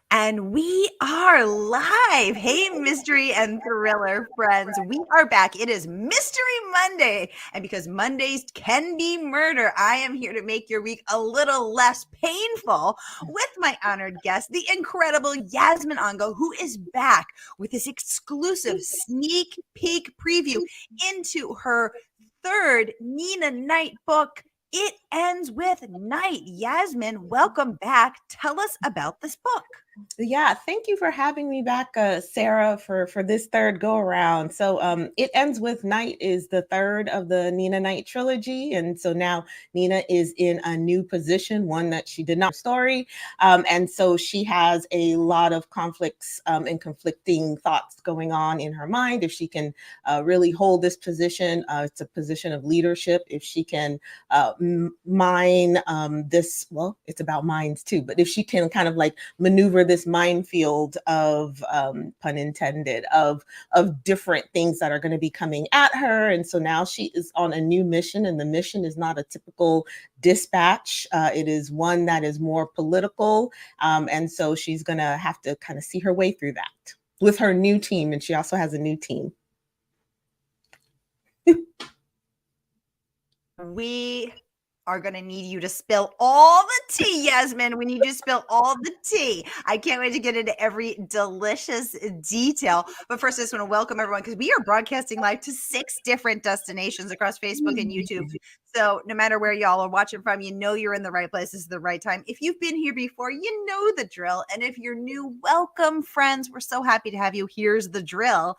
And we are live. Hey, mystery and thriller friends. We are back. It is Mystery Monday. And because Mondays can be murder, I am here to make your week a little less painful with my honored guest, the incredible Yasmin Angoe, who is back with this exclusive sneak peek preview into her third Nena Knight book. It Ends with Night. Yasmin, welcome back. Tell us about this book. Yeah, thank you for having me back, Sara, for this third go around. So It Ends with Night is the third of the Nena Knight trilogy. And so now Nena is in a new position, one that she did not story. And so she has a lot of conflicts and conflicting thoughts going on in her mind. If she can really hold this position, it's a position of leadership. If she can mine this, well, it's about minds too, but if she can kind of like maneuver this minefield of pun intended of different things that are going to be coming at her, and so now she is on a new mission, and the mission is not a typical dispatch. It is one that is more political, and so she's going to have to kind of see her way through that with her new team, and she also has a new team. We are going to need you to spill all the tea, Yasmin. We need you to spill all the tea. I can't wait to get into every delicious detail. But first, I just want to welcome everyone because we are broadcasting live to 6 different destinations across Facebook and YouTube. So no matter where y'all are watching from, you know you're in the right place. This is the right time. If you've been here before, you know the drill. And if you're new, welcome, friends. We're so happy to have you. Here's the drill.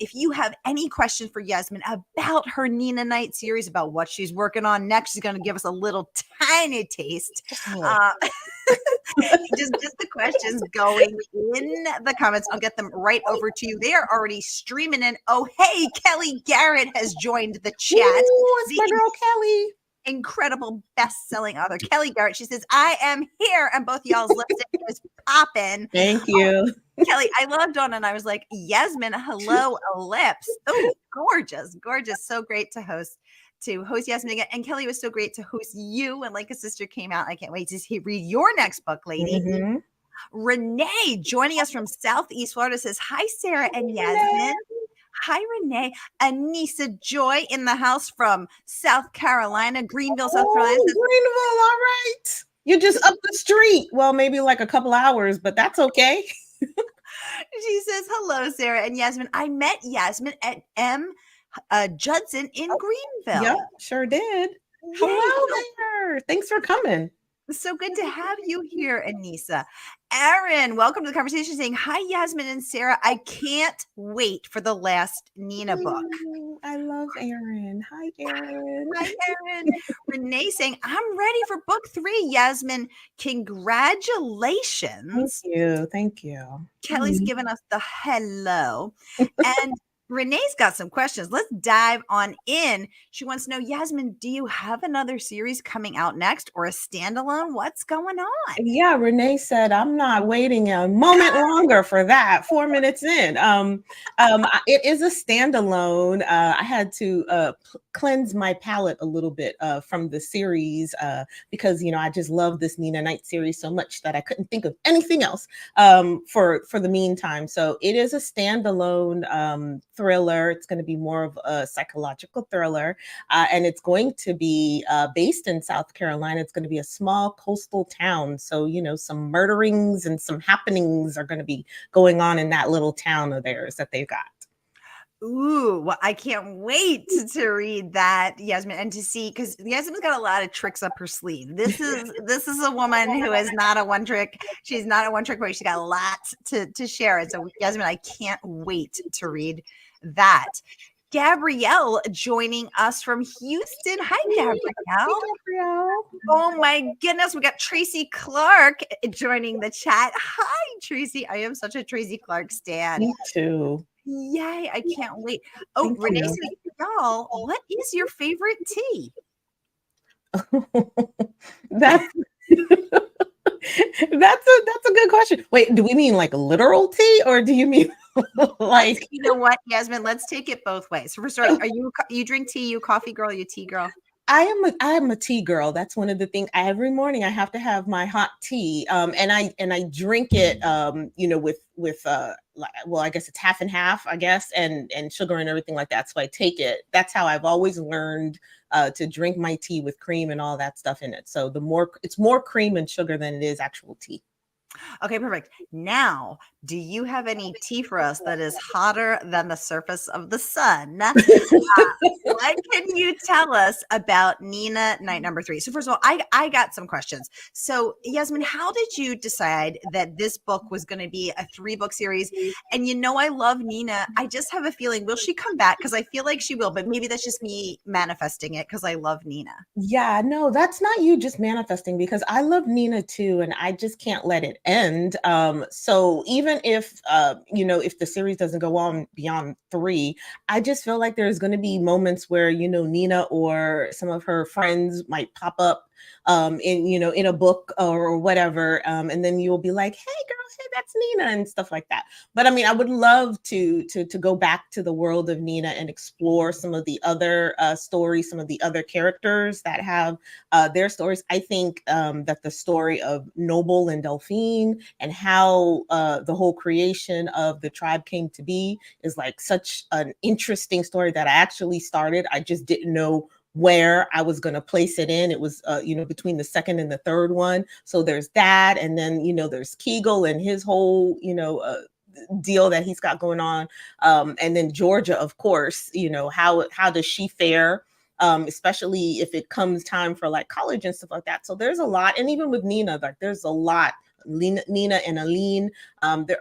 If you have any questions for Yasmin about her Nena Knight series, about what she's working on next, she's going to give us a little tiny taste. Just the questions going in the comments. I'll get them right over to you. They are already streaming in. Oh, hey, Kelly Garrett has joined the chat. Ooh, it's my girl Kelly. Incredible best-selling author Kelly Garrett. She says, I am here, and both y'all's lipstick is popping. Thank you. Kelly, I logged on and I was like, Yasmin, hello, lips. Oh, gorgeous. So great to host Yasmin again. And Kelly, was so great to host you. And Like a Sister came out. I can't wait to read your next book, lady. Mm-hmm. Renee joining us from Southeast Florida says, hi, Sara and Yasmin. Hi, Renee. Anissa Joy in the house from South Carolina, Greenville, South Carolina. Greenville, all right. You're just up the street. Well, maybe like a couple hours, but that's okay. She says, hello, Sara and Yasmin. I met Yasmin at M. Judson in Greenville. Yeah, sure did. Yay. Hello there. Thanks for coming. So good to have you here, Anissa. Aaron, welcome to the conversation, saying, hi, Yasmin and Sara. I can't wait for the last Nena book. I love Aaron. Hi, Aaron. Hi, Aaron. Renee saying, I'm ready for book 3. Yasmin, congratulations. Thank you. Kelly's given us the hello. And Renee's got some questions. Let's dive on in. She wants to know, Yasmin, do you have another series coming out next or a standalone? What's going on? Yeah, Renee said, I'm not waiting a moment longer for that. 4 minutes in. It is a standalone. I had to cleanse my palate a little bit from the series because, I just love this Nena Knight series so much that I couldn't think of anything else for the meantime. So it is a standalone thriller. It's going to be more of a psychological thriller, and it's going to be based in South Carolina. It's going to be a small coastal town. So, some murderings and some happenings are going to be going on in that little town of theirs that they've got. Ooh, well, I can't wait to read that, Yasmin, and to see, because Yasmin's got a lot of tricks up her sleeve. This is a woman who is not a one trick. She's not a one trick pony. She's got a lot to share. And so, Yasmin, I can't wait to read that. Gabrielle joining us from Houston. Hi, Gabrielle. Oh my goodness, we got Tracy Clark joining the chat. Hi, Tracy. I am such a Tracy Clark stan. Me too. Yay, I can't wait. Oh, Renee said, y'all, what is your favorite tea? That's a good question. Wait, do we mean like literal tea, or do you mean like, you know what, Yasmin, let's take it both ways. So first, are you drink tea, you coffee girl, you tea girl? I am a tea girl. That's one of the things. Every morning I have to have my hot tea, and I drink it, well, I guess it's half and half, I guess, and sugar and everything like that. So I take it. That's how I've always learned to drink my tea, with cream and all that stuff in it. So it's more cream and sugar than it is actual tea. Okay, perfect. Now, do you have any tea for us that is hotter than the surface of the sun? What can you tell us about Nena Knight #3? So first of all, I got some questions. So Yasmin, how did you decide that this book was going to be a 3-book series? And I love Nena. I just have a feeling, will she come back? Because I feel like she will, but maybe that's just me manifesting it because I love Nena. Yeah, no, that's not you just manifesting, because I love Nena too, and I just can't let it end. So even if if the series doesn't go on beyond 3, I just feel like there's going to be moments where Nena or some of her friends might pop up in a book or whatever, and then you'll be like, hey girls, hey, that's Nena, and stuff like that. But I mean, I would love to go back to the world of Nena and explore some of the other stories, some of the other characters that have their stories. I think that the story of Noble and Delphine, and how the whole creation of the tribe came to be, is like such an interesting story that I actually started. I just didn't know where I was going to place it in. It was, between the second and the third one. So there's that. And then, there's Kegel and his whole, deal that he's got going on. And then Georgia, of course, how does she fare? Especially if it comes time for like college and stuff like that. So there's a lot. And even with Nena, like there's a lot. Nena and Aline,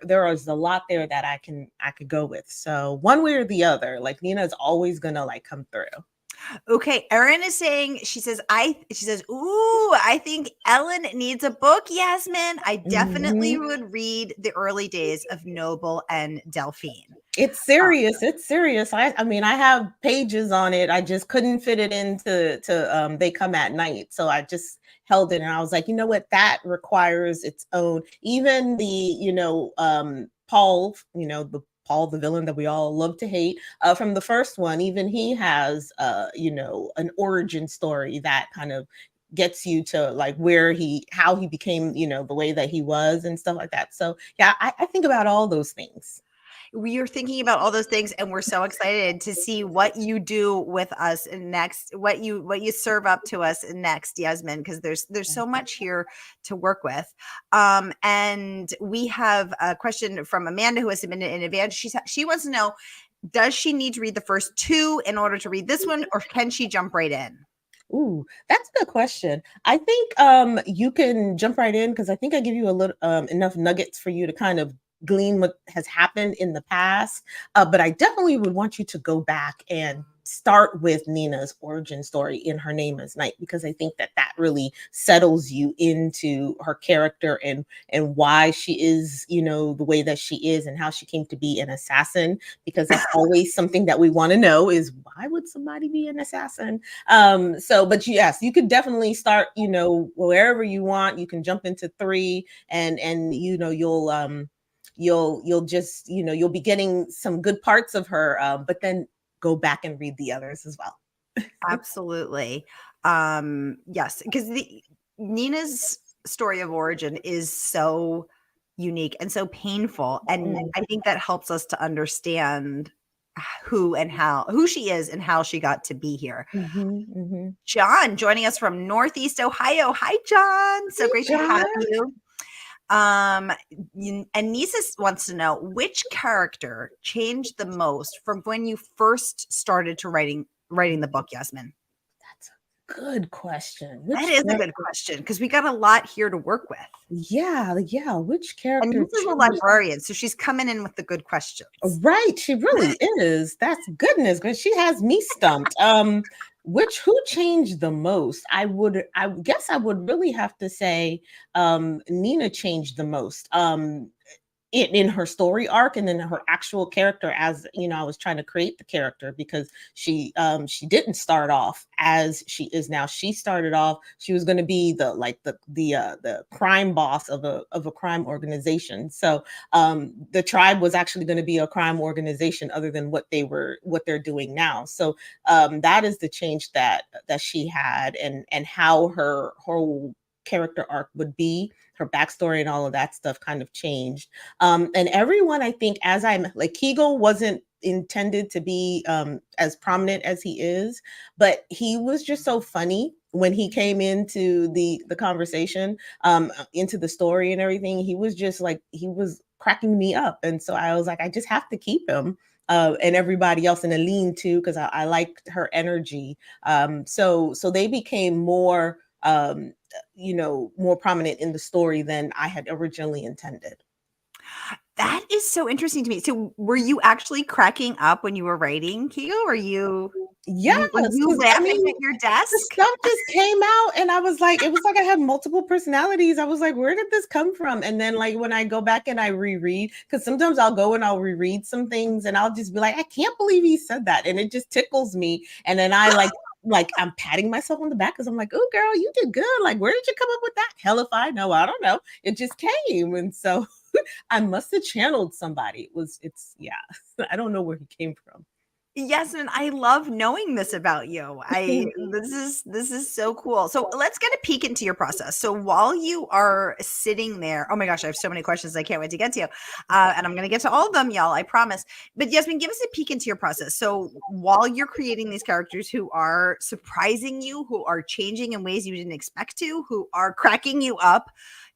there is a lot there that I could go with. So one way or the other, like Nena is always gonna like come through. Okay, Erin is saying, she says, ooh, I think Ellen needs a book, Yasmin. I definitely would read the early days of Noble and Delphine. It's serious. It's serious. I mean, I have pages on it. I just couldn't fit it into They Come at Night. So I just held it, and I was like, you know what? That requires its own. Even the, Paul, Paul, the villain that we all love to hate, from the first one, even he has, an origin story that kind of gets you to like how he became, the way that he was and stuff like that. So yeah, I think about all those things. We are thinking about all those things, and we're so excited to see what you do with us next, what you serve up to us next, Yasmin, because there's so much here to work with. And we have a question from Amanda, who has submitted in advance. She wants to know, does she need to read the first 2 in order to read this one, or can she jump right in? Ooh, that's a good question. I think you can jump right in, because I think I give you a little enough nuggets for you to kind of glean what has happened in the past. But I definitely would want you to go back and start with Nena's origin story in Her Name Is Night, because I think that really settles you into her character and why she is, the way that she is, and how she came to be an assassin, because that's always something that we want to know, is why would somebody be an assassin? But yes, you could definitely start, wherever you want. You can jump into 3, and you'll just, you'll be getting some good parts of her, but then go back and read the others as well. Absolutely. Yes, because Nena's story of origin is so unique and so painful, and I think that helps us to understand who she is and how she got to be here. John joining us from Northeast Ohio. Hi, John. So great to have you. And Nisa wants to know, which character changed the most from when you first started to writing the book, Yasmin? That's a good question. That is a good question, because we got a lot here to work with. Yeah. Which character? And Nisa's a librarian, so she's coming in with the good questions. Right, she really is. That's goodness, because she has me stumped. Who changed the most? I guess I would really have to say Nena changed the most. in her story arc, and then her actual character, as you know, I was trying to create the character because she didn't start off as she is now. She started off, she was going to be the crime boss of a crime organization. So the tribe was actually going to be a crime organization other than what they're doing now. So that is the change that she had, and how her whole character arc would be, her backstory and all of that stuff kind of changed. And everyone, I think, as I'm like, Kegel wasn't intended to be as prominent as he is, but he was just so funny when he came into the conversation, into the story and everything. He was just like, he was cracking me up. And so I was like, I just have to keep him. And everybody else, and Aline too, because I liked her energy. So they became more more prominent in the story than I had originally intended. That is so interesting to me. So were you actually cracking up when you were writing, Kegel? Were you Yes, were you laughing at your the desk? stuff just came out, and I was like, it was like I had multiple personalities. I was like, where did this come from? And then like when I go back and I reread, because sometimes I'll go and I'll reread some things, and I'll just be like, I can't believe he said that, and it just tickles me. And then I like I'm patting myself on the back because I'm like, oh girl, you did good. Like, where did you come up with that? Hell if I know. I don't know. It just came. And so I must have channeled somebody. Yeah. I don't know where he came from. Yasmin, I love knowing this about you. This is so cool. So let's get a peek into your process. So while you are sitting there, oh my gosh, I have so many questions I can't wait to get to. And I'm going to get to all of them, y'all, I promise. But Yasmin, give us a peek into your process. So while you're creating these characters who are surprising you, who are changing in ways you didn't expect to, who are cracking you up,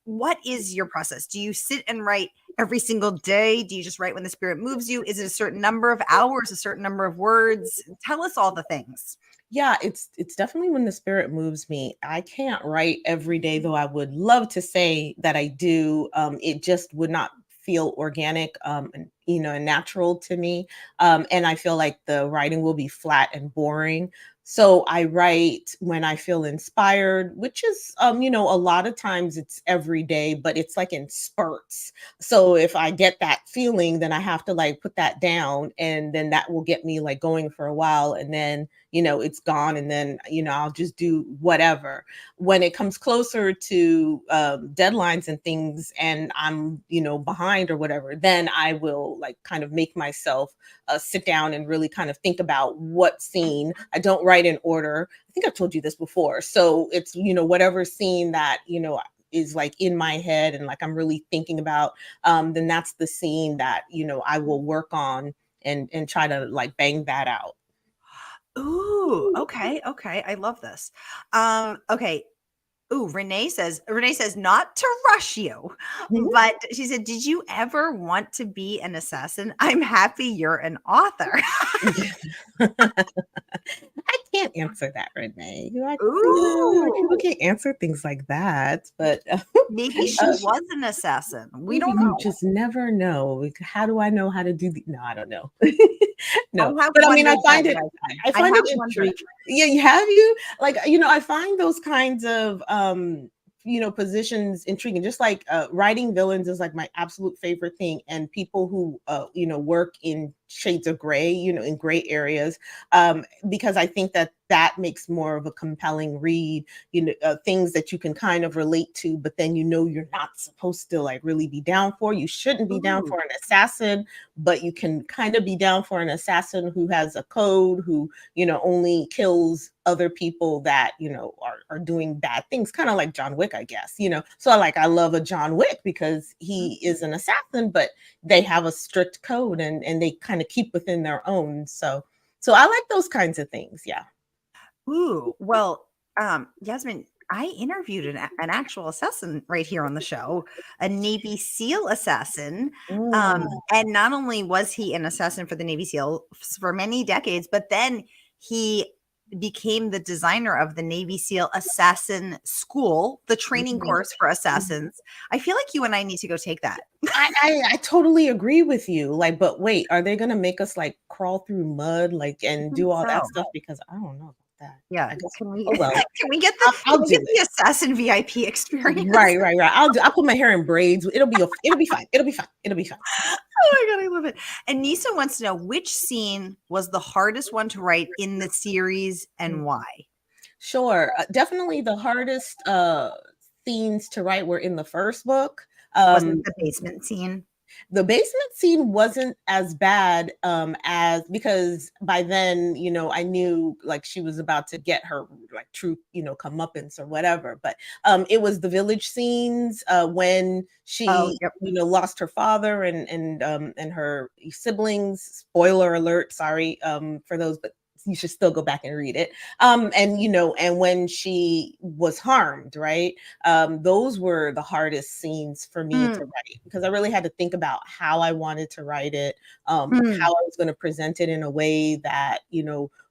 what is your process? Do you sit and write every single day? Do you just write when the spirit moves you? Is it a certain number of hours, a certain number of words? Tell us all the things. Yeah, it's definitely when the spirit moves me. I can't write every day, though I would love to say that I do. It just would not feel organic, and natural to me. And I feel like the writing will be flat and boring. So I write when I feel inspired, which is, a lot of times it's every day, but it's like in spurts. So if I get that feeling, then I have to like put that down, and then that will get me like going for a while. And then, it's gone. And then, I'll just do whatever. When it comes closer to deadlines and things, and I'm, behind or whatever, then I will like kind of make myself sit down and really kind of think about what scene. I don't write in order. I think I've told you this before. So it's, whatever scene that, is like in my head and like I'm really thinking about, then that's the scene that, I will work on and try to like bang that out. Ooh, okay. I love this. Okay. Ooh, Renee says not to rush you, but she said, did you ever want to be an assassin? I'm happy you're an author. I can't answer that, Renee. Ooh. People can't answer things like that, but maybe she was an assassin. We don't know. You just never know. How do I know how to do no, I don't know. No, I but I mean, I find it intriguing. Yeah, you like, I find those kinds of positions intriguing. Just like writing villains is like my absolute favorite thing, and people who work in shades of gray, in gray areas, because I think that makes more of a compelling read, things that you can kind of relate to, but then you're not supposed to like really be down for. You shouldn't be down for an assassin, but you can kind of be down for an assassin who has a code, who only kills other people that are doing bad things, kind of like John Wick, I guess. So I love a John Wick because he is an assassin, but they have a strict code, and they kind of keep within their own. So I like those kinds of things. Yeah. Ooh, well, Yasmin, I interviewed an actual assassin right here on the show, a Navy SEAL assassin. And not only was he an assassin for the Navy SEAL for many decades, but then he became the designer of the Navy SEAL Assassin School, the training course for assassins. I feel like you and I need to go take that. I totally agree with you. Like, but wait, are they going to make us like crawl through mud, like, and do all that stuff? Because I don't know. that. Yeah. I guess. Can we Oh well, can we get I'll do it. the assassin VIP experience? Right. I'll put my hair in braids. It'll be fine. It'll be fine. Oh my God, I love it. And Nisa wants to know which scene was the hardest one to write in the series and why? Sure. Definitely the hardest scenes to write were in the first book. Wasn't the basement scene? The basement scene wasn't as bad as, because by then, I knew like she was about to get her like true, comeuppance or whatever. But it was the village scenes when she, Yep. lost her father and her siblings. Spoiler alert, sorry for those, but you should still go back and read it. And when she was harmed, right? Those were the hardest scenes for me to write, because I really had to think about how I wanted to write it, how I was going to present it in a way that,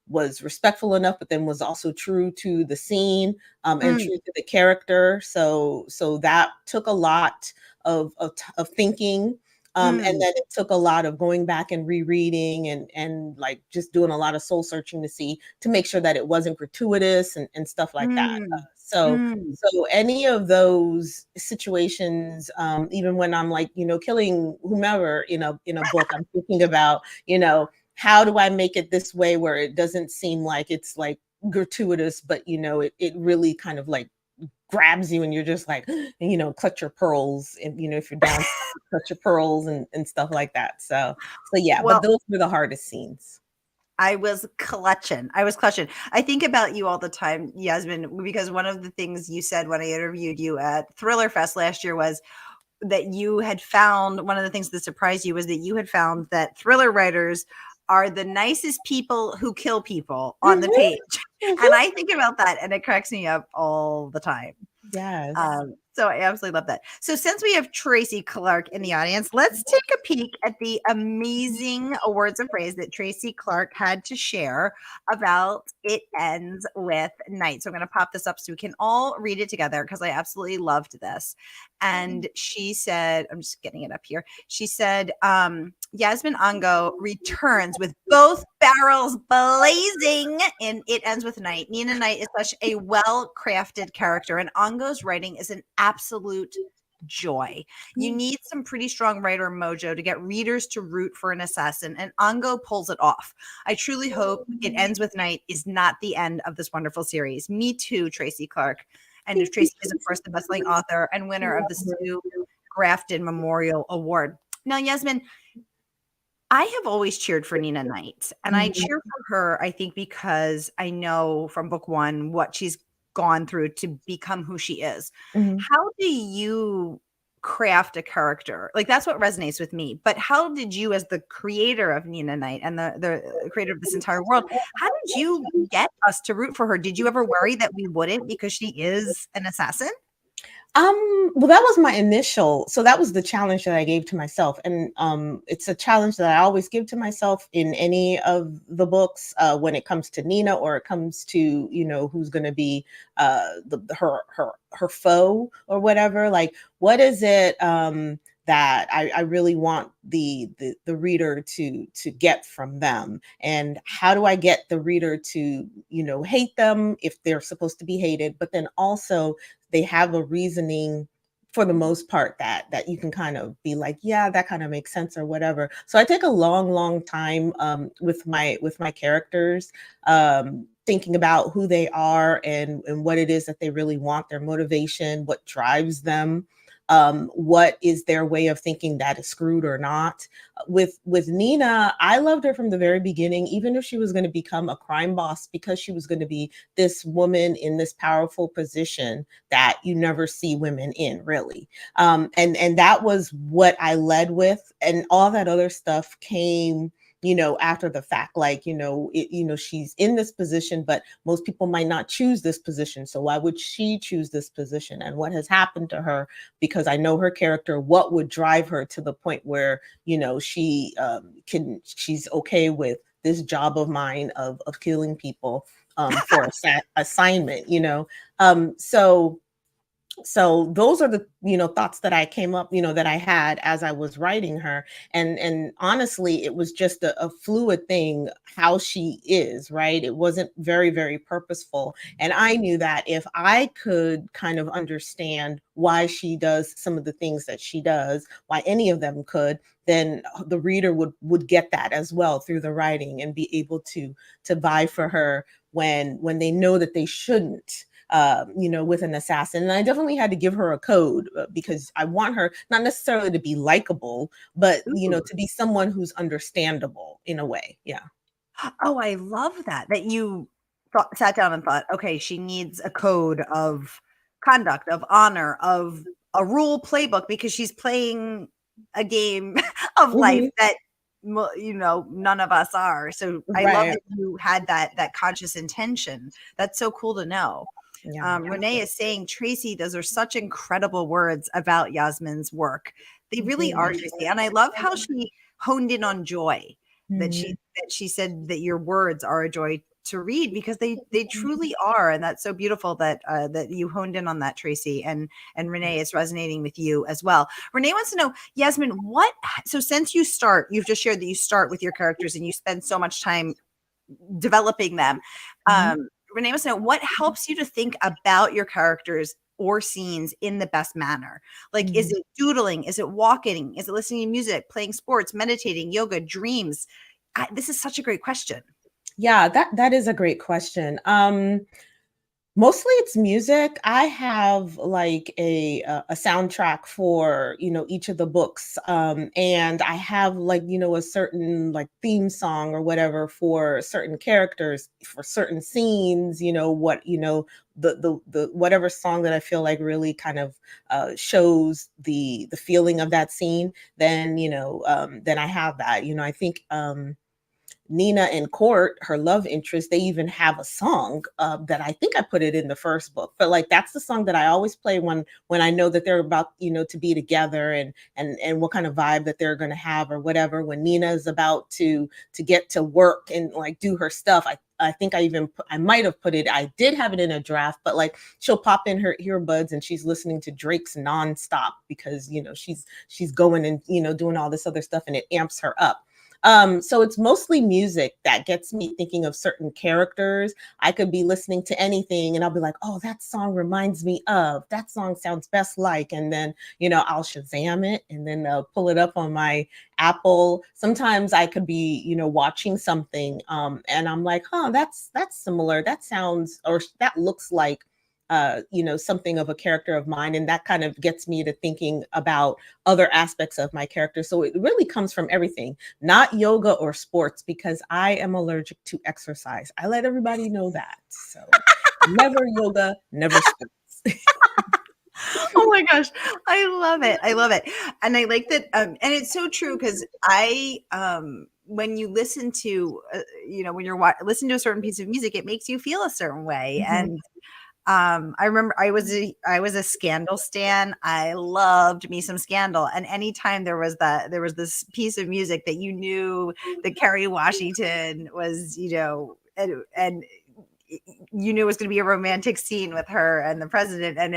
was respectful enough, but then was also true to the scene and true to the character. So that took a lot of thinking. And then it took a lot of going back and rereading and like just doing a lot of soul searching to make sure that it wasn't gratuitous and stuff like that. So any of those situations, even when I'm like, killing whomever in a book, I'm thinking about, how do I make it this way where it doesn't seem like it's like gratuitous, but it really kind of like grabs you and you're just like, clutch your pearls, and if you're down, clutch your pearls and stuff like that. So yeah, Well, but those were the hardest scenes. I was clutching. I think about you all the time, Yasmin, because one of the things you said when I interviewed you at Thriller Fest last year was that you had found, one of the things that surprised you was that you had found that thriller writers are the nicest people who kill people on the page. And I think about that and it cracks me up all the time. Yes. So I absolutely love that. So since we have Tracy Clark in the audience, let's take a peek at the amazing words of praise that Tracy Clark had to share about It Ends with Night. So I'm going to pop this up so we can all read it together because I absolutely loved this. And she said, I'm just getting it up here. She said, Yasmin Angoe returns with both barrels blazing in It Ends with Night. Nena Knight is such a well-crafted character, and Angoe's writing is an absolute joy. You need some pretty strong writer mojo to get readers to root for an assassin, and Angoe pulls it off. I truly hope It Ends with Night is not the end of this wonderful series. Me too, Tracy Clark. And Tracy is, of course, the best-selling author and winner of the Sue Grafton Memorial Award. Now, Yasmin, I have always cheered for Nena Knight, and I cheer for her, I think, because I know from book one what she's gone through to become who she is. How do you craft a character? Like, that's what resonates with me. But how did you, as the creator of Nena Knight and the creator of this entire world, how did you get us to root for her? Did you ever worry that we wouldn't because she is an assassin? Well, that was my initial, so that was the challenge that I gave to myself. And it's a challenge that I always give to myself in any of the books when it comes to Nena, or it comes to, who's going to be her foe or whatever. Like, what is it that I really want the reader to get from them, and how do I get the reader to hate them if they're supposed to be hated, but then also they have a reasoning for the most part that you can kind of be like, yeah, that kind of makes sense or whatever. So I take a long time with my characters, thinking about who they are and what it is that they really want, their motivation, what drives them. What is their way of thinking that is screwed or not. With Nena, I loved her from the very beginning, even if she was going to become a crime boss, because she was going to be this woman in this powerful position that you never see women in, really. And that was what I led with, and all that other stuff came after the fact. Like, she's in this position, but most people might not choose this position. So why would she choose this position? And what has happened to her? Because I know her character, what would drive her to the point where, she's okay with this job of mine of killing people for assignment, So So those are the thoughts that I came up that I had as I was writing her. And honestly, it was just a fluid thing how she is, right? It wasn't very, very purposeful. And I knew that if I could kind of understand why she does some of the things that she does, why any of them could, then the reader would get that as well through the writing and be able to vie for her when they know that they shouldn't, with an assassin. And I definitely had to give her a code, because I want her not necessarily to be likable, but Ooh. to be someone who's understandable in a way. Yeah. Oh, I love that you sat down and thought, okay, she needs a code of conduct, of honor, of a rule playbook, because she's playing a game of life Mhm. that none of us are. So I love Right. that you had that conscious intention. That's so cool to know. Yeah. Renee is saying, Tracy, those are such incredible words about Yasmin's work. They really are, Mhm. Tracy. And I love how she honed in on joy, that Mhm. she said that your words are a joy to read, because they truly are. And that's so beautiful that that you honed in on that, Tracy. And Renee, is resonating with you as well. Renee wants to know, Yasmin, so since you've just shared that you start with your characters and you spend so much time developing them. Mhm. Renee wants to know, what helps you to think about your characters or scenes in the best manner? Like, is Mhm. it doodling? Is it walking? Is it listening to music, playing sports, meditating, yoga, dreams? This is such a great question. Yeah, that is a great question. Mostly it's music. I have like a soundtrack for, each of the books. And I have like, a certain like theme song or whatever for certain characters, for certain scenes, the whatever song that I feel like really kind of shows the feeling of that scene, then I have that. I think Nena and Court, her love interest, they even have a song that I think I put it in the first book. But like that's the song that I always play when I know that they're about to be together, and what kind of vibe that they're going to have or whatever. When Nina is about to get to work and like do her stuff, I think I might have put it. I did have it in a draft, but like she'll pop in her earbuds and she's listening to Drake's nonstop because she's going and doing all this other stuff and it amps her up. So it's mostly music that gets me thinking of certain characters. I could be listening to anything and I'll be like, oh, that song reminds me of, that song sounds best like, and then, I'll Shazam it and then pull it up on my Apple. Sometimes I could be, watching something and I'm like, huh, that's similar. That sounds, or that looks like something of a character of mine. And that kind of gets me to thinking about other aspects of my character. So it really comes from everything, not yoga or sports, because I am allergic to exercise. I let everybody know that. So never yoga, never sports. Oh my gosh, I love it. I love it. And I like that. And it's so true, because when you listen to, when you're listen to a certain piece of music, it makes you feel a certain way. Mhm. And I remember I was a Scandal stan. I loved me some Scandal, and anytime there was this piece of music that you knew that Kerry Washington was, and you knew it was going to be a romantic scene with her and the president, and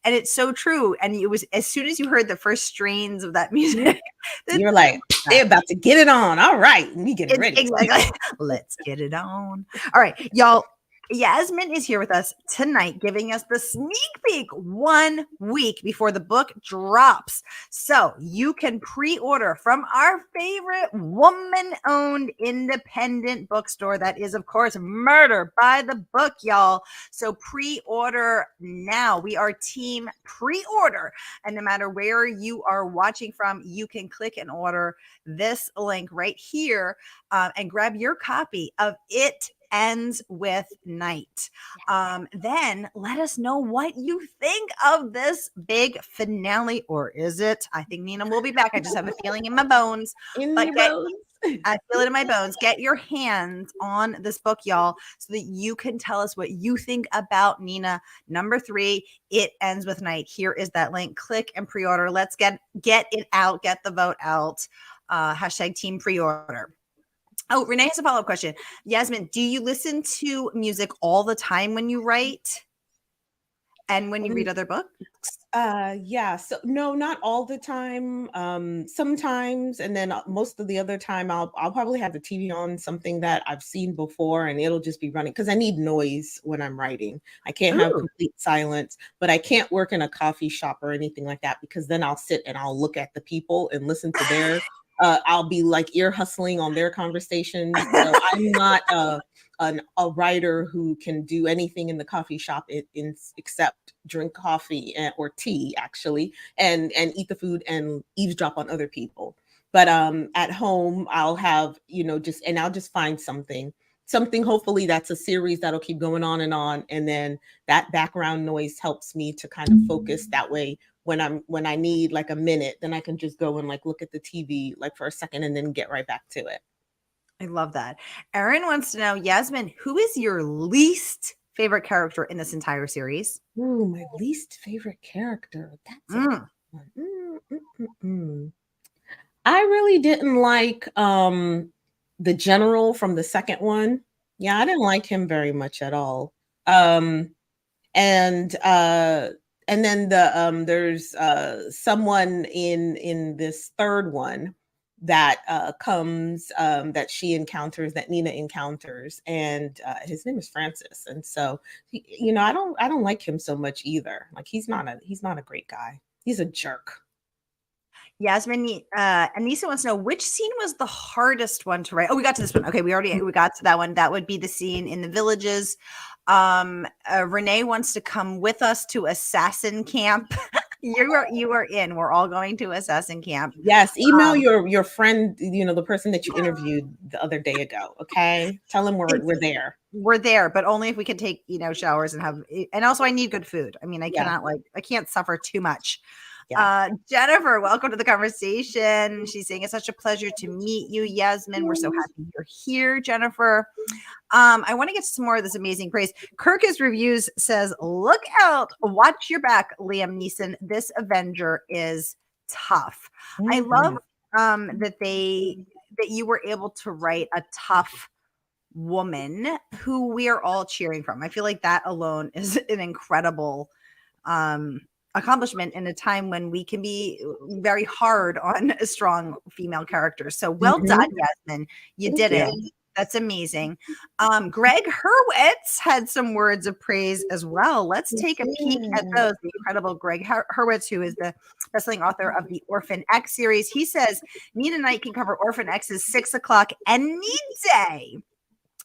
it's so true. And it was, as soon as you heard the first strains of that music, You're like, they're about to get it on. All right, we getting it's ready. exactly. Let's get it on. All right, y'all. Yasmin is here with us tonight, giving us the sneak peek 1 week before the book drops. So you can pre-order from our favorite woman-owned independent bookstore. That is, of course, Murder by the Book, y'all. So pre-order now. We are team pre-order. And no matter where you are watching from, you can click and order this link right here and grab your copy of It Ends with Night. Then let us know what you think of this big finale, or is it? I think Nina will be back. I just have a feeling in my bones. In But your bones. I feel it in my bones. Get your hands on this book, y'all, so that you can tell us what you think about Nena. Number 3, It Ends with Night. Here is that link. Click and pre-order. Let's get it out. Get the vote out. Hashtag team pre-order. Oh, Renee has a follow-up question. Yasmin, do you listen to music all the time when you write? And when you read other books? Yeah. So no, not all the time. Sometimes, and then most of the other time, I'll probably have the TV on, something that I've seen before, and it'll just be running because I need noise when I'm writing. I can't have Ooh. complete silence, but I can't work in a coffee shop or anything like that because then I'll sit and I'll look at the people and listen to their. I'll be like ear hustling on their conversations. So I'm not a writer who can do anything in the coffee shop except drink coffee or tea actually, and eat the food and eavesdrop on other people. But at home I'll have, I'll just find something hopefully that's a series that'll keep going on, and then that background noise helps me to kind of focus that way. When I need like a minute, then I can just go and like look at the TV like for a second and then get right back to it. I love that. Erin wants to know, Yasmin, who is your least favorite character in this entire series? Ooh, my least favorite character. That's I really didn't like the general from the second one. Yeah, I didn't like him very much at all. And then there's someone in this third one that comes that she encounters, that Nena encounters, and his name is Francis. And so I don't like him so much either. Like he's not a great guy. He's a jerk. Yasmin, Anissa wants to know, which scene was the hardest one to write? Oh, we got to this one. Okay, we got to that one. That would be the scene in the villages. Renee wants to come with us to assassin camp. You are in. We're all going to assassin camp. Yes, email your friend, the person that you interviewed the other day ago. Okay, tell him we're there. We're there, but only if we can take showers and also I need good food. I mean, I can't suffer too much. Yeah. Jennifer, welcome to the conversation. She's saying it's such a pleasure to meet you, Yasmin. We're so happy you're here, Jennifer. I want to get to some more of this amazing praise. Kirkus Reviews says, look out, watch your back, Liam Neeson. This Avenger is tough. Mm-hmm. I love that you were able to write a tough woman who we are all cheering from. I feel like that alone is an incredible accomplishment in a time when we can be very hard on strong female characters. So well done, Yasmin. You did it. That's amazing. Gregg Hurwitz had some words of praise as well. Let's take a peek at those. The incredible Gregg Hurwitz, who is the bestselling author of the Orphan X series. He says, Nena Knight can cover Orphan X's 6 o'clock any day.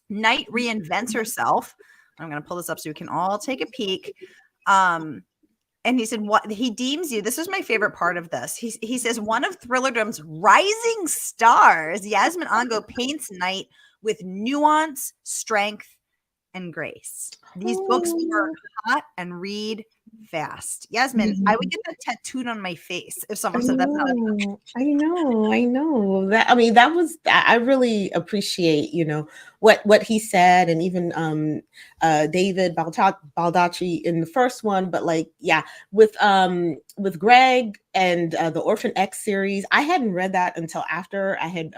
Knight reinvents herself. I'm going to pull this up so we can all take a peek. And he said, what he deems you, this is my favorite part of this. He says, one of Thrillerdom's rising stars, Yasmin Angoe, paints Knight with nuance, strength, and grace. These books are hot and read fast. Yasmin, I would get that tattooed on my face if someone said that. I know that. I mean, I really appreciate, what he said, and even David Baldacci in the first one. But with Gregg and the Orphan X series, I hadn't read that until after I had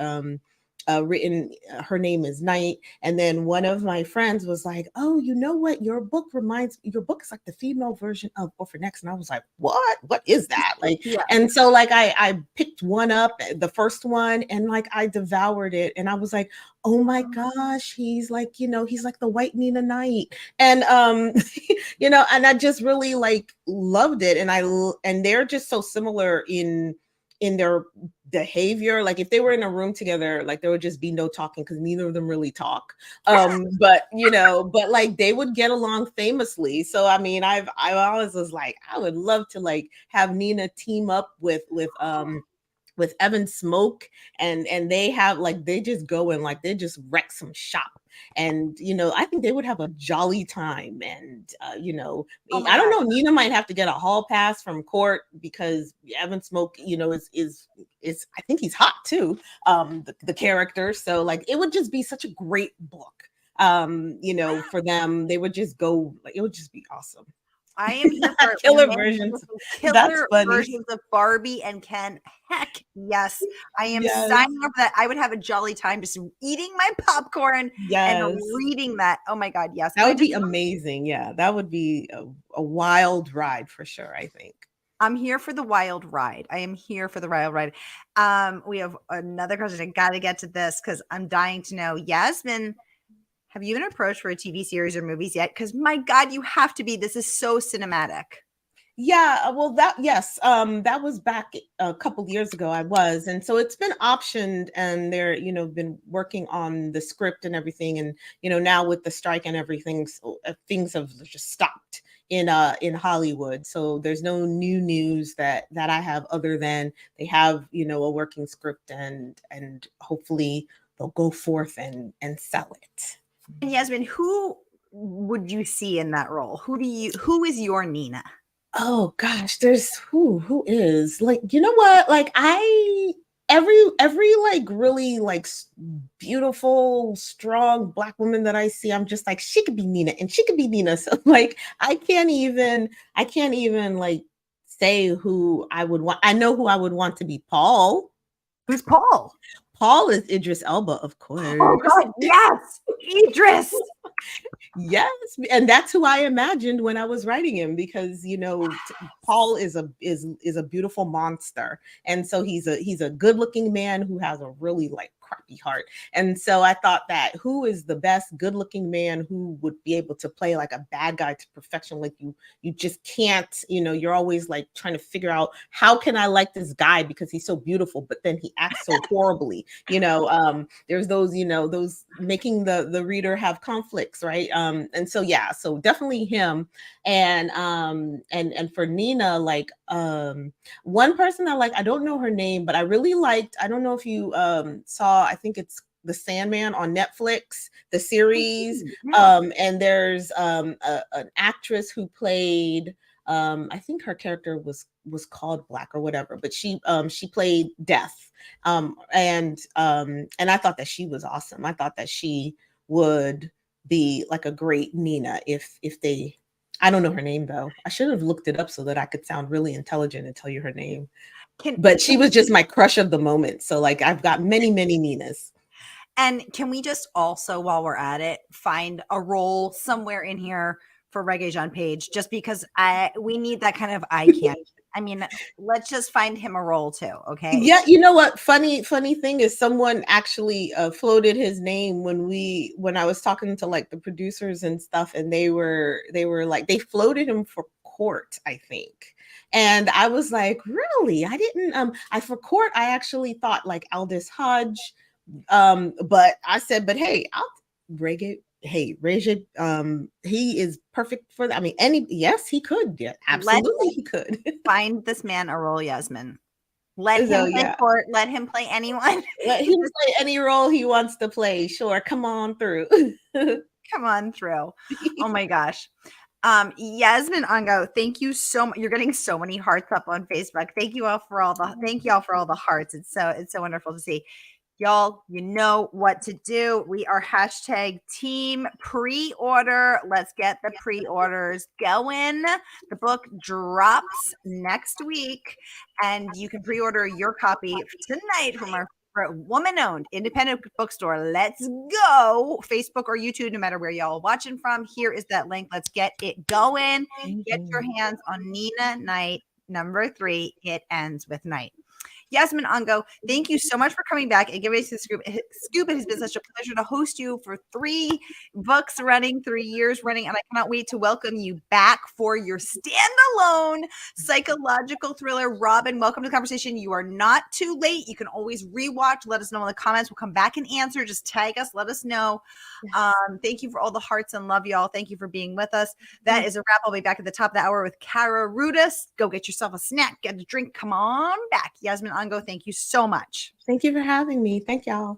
written Her Name is Knight, and then one of my friends was like, oh, you know what, your book is like the female version of Orphan X. And I was like, what is that? And so I picked one up, the first one, and I devoured it, and I was like, oh my gosh, he's like the white Nena Knight, and and I just really loved it, and they're just so similar in their behavior. Like if they were in a room together, there would just be no talking because neither of them really talk. But they would get along famously. So I mean, I always was like, I would love to have Nena team up with Evan Smoke, and they have they just go and they just wreck some shop, and I think they would have a jolly time. And I don't know, Nena might have to get a hall pass from court because Evan Smoke is I think he's hot too, the character. So it would just be such a great book for them. They would just go, it would just be awesome. I am here for Killer men versions. with That's killer funny. versions of Barbie and Ken. Heck yes, I am Yes. signing up for that. I would have a jolly time just eating my popcorn and Yes. reading that. Oh my God, yes. That would be amazing. Yeah, that would be a wild ride for sure, I think. I'm here for the wild ride. I am here for the wild ride. We have another question. I got to get to this because I'm dying to know. Yasmin, have you been approached for a TV series or movies yet? Because my God, you have to be. This is so cinematic. Yeah, well, that that was back a couple years ago. I was, and so it's been optioned, and they're been working on the script and everything, and now with the strike and everything, so, things have just stopped in Hollywood. So there's no new news that I have other than they have a working script, and hopefully they'll go forth and sell it. And Yasmin, who would you see in that role? Who is your Nena? Oh gosh, there's who is like, what? Like every like really like beautiful, strong Black woman that I see, I'm just like, she could be Nena and she could be Nena. So like I can't even like say who I would want. I know who I would want to be Paul. Who's Paul? Paul is Idris Elba, of course. Oh God, yes, Idris. Yes, and that's who I imagined when I was writing him, because Paul is a beautiful monster, and so he's a good-looking man who has a really like crappy heart. And so I thought, that who is the best good-looking man who would be able to play like a bad guy to perfection? Like you just can't, you're always like trying to figure out, how can I like this guy because he's so beautiful, but then he acts so horribly. There's those those making the reader have conflicts, right? And so yeah, so definitely him. And for Nena, like one person that, like, I don't know her name, but I really liked, I don't know if you saw, I think it's The Sandman on Netflix, the series. And there's an actress who played, I think her character was called Black or whatever, but she played Death. And I thought that she was awesome. I thought that she would be like a great Nena if they, I don't know her name though. I should have looked it up so that I could sound really intelligent and tell you her name. But she was just my crush of the moment. So like I've got many Nenas. And can we just also, while we're at it, find a role somewhere in here for Regé-Jean Page, just because we need that kind of eye candy. I mean, let's just find him a role too, okay? Yeah, you know what? Funny thing is, someone actually floated his name when I was talking to like the producers and stuff, and they were like, they floated him for Court, I think. And I was like, really? I didn't for Court, I actually thought like Aldous Hodge. But I said, but hey, Regé, he is perfect for that. I mean, yes, he could. Yeah, absolutely, he could. Find this man a role, Yasmin. Let him play Court. Let him play anyone. Let him play any role he wants to play. Sure, come on through. Come on through. Oh my gosh. Yasmin Angoe, thank you so much. You're getting so many hearts up on Facebook. Thank you all for all the hearts. It's so wonderful to see. Y'all, you know what to do. We are hashtag team pre-order. Let's get the pre-orders going. The book drops next week, and you can pre-order your copy tonight from our woman-owned independent bookstore. Let's go. Facebook or YouTube, no matter where y'all are watching from. Here is that link. Let's get it going. Get your hands on Nena Knight, number 3. It ends with night. Yasmin Angoe, thank you so much for coming back and giving us the scoop. It has been such a pleasure to host you for 3 books running, 3 years running, and I cannot wait to welcome you back for your standalone psychological thriller. Robin, welcome to the conversation. You are not too late. You can always rewatch. Let us know in the comments. We'll come back and answer. Just tag us. Let us know. Thank you for all the hearts and love, y'all. Thank you for being with us. That is a wrap. I'll be back at the top of the hour with Kara Rudis. Go get yourself a snack, get a drink. Come on back. Yasmin Angoe, thank you so much. Thank you for having me. Thank y'all.